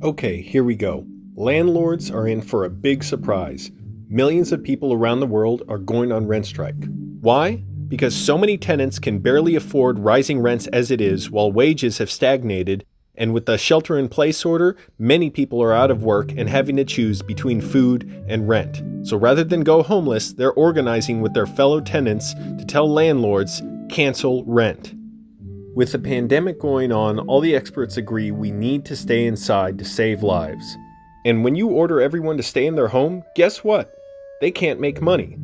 Okay, here we go. Landlords are in for a big surprise. Millions of people around the world are going on rent strike. Why? Because so many tenants can barely afford rising rents as it is, while wages have stagnated, and with the shelter in place order, many people are out of work and having to choose between food and rent. So rather than go homeless, they're organizing with their fellow tenants to tell landlords, cancel rent. With the pandemic going on, all the experts agree we need to stay inside to save lives. And when you order everyone to stay in their home, guess what? They can't make money.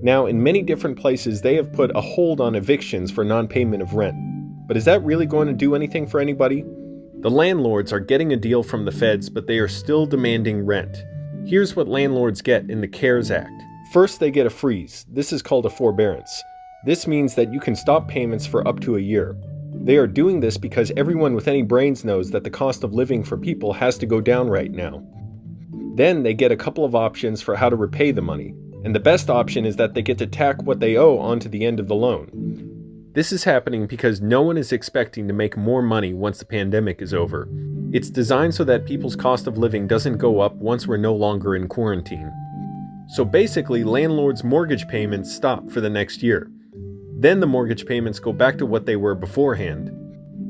Now, in many different places, they have put a hold on evictions for non-payment of rent. But is that really going to do anything for anybody? The landlords are getting a deal from the feds, but they are still demanding rent. Here's what landlords get in the CARES Act. First, they get a freeze. This is called a forbearance. This means that you can stop payments for up to a year. They are doing this because everyone with any brains knows that the cost of living for people has to go down right now. Then they get a couple of options for how to repay the money, and the best option is that they get to tack what they owe onto the end of the loan. This is happening because no one is expecting to make more money once the pandemic is over. It's designed so that people's cost of living doesn't go up once we're no longer in quarantine. So basically, landlords' mortgage payments stop for the next year. Then the mortgage payments go back to what they were beforehand.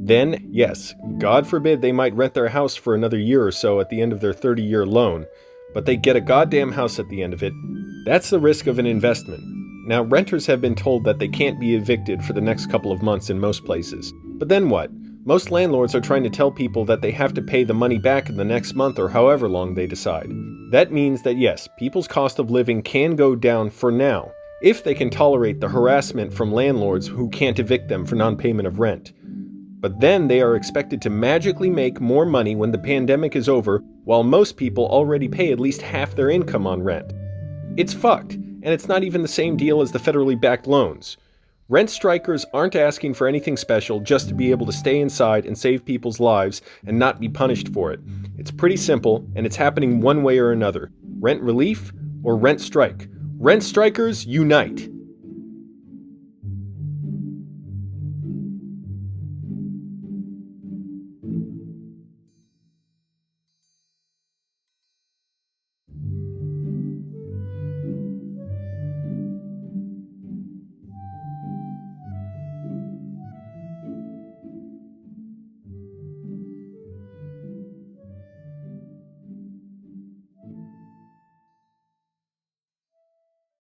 Then, yes, God forbid they might rent their house for another year or so at the end of their 30-year loan, but they get a goddamn house at the end of it. That's the risk of an investment. Now, renters have been told that they can't be evicted for the next couple of months in most places. But then what? Most landlords are trying to tell people that they have to pay the money back in the next month or however long they decide. That means that yes, people's cost of living can go down for now, if they can tolerate the harassment from landlords who can't evict them for non-payment of rent. But then they are expected to magically make more money when the pandemic is over, while most people already pay at least half their income on rent. It's fucked, and it's not even the same deal as the federally backed loans. Rent strikers aren't asking for anything special just to be able to stay inside and save people's lives and not be punished for it. It's pretty simple, and it's happening one way or another. Rent relief or rent strike. Rent strikers unite!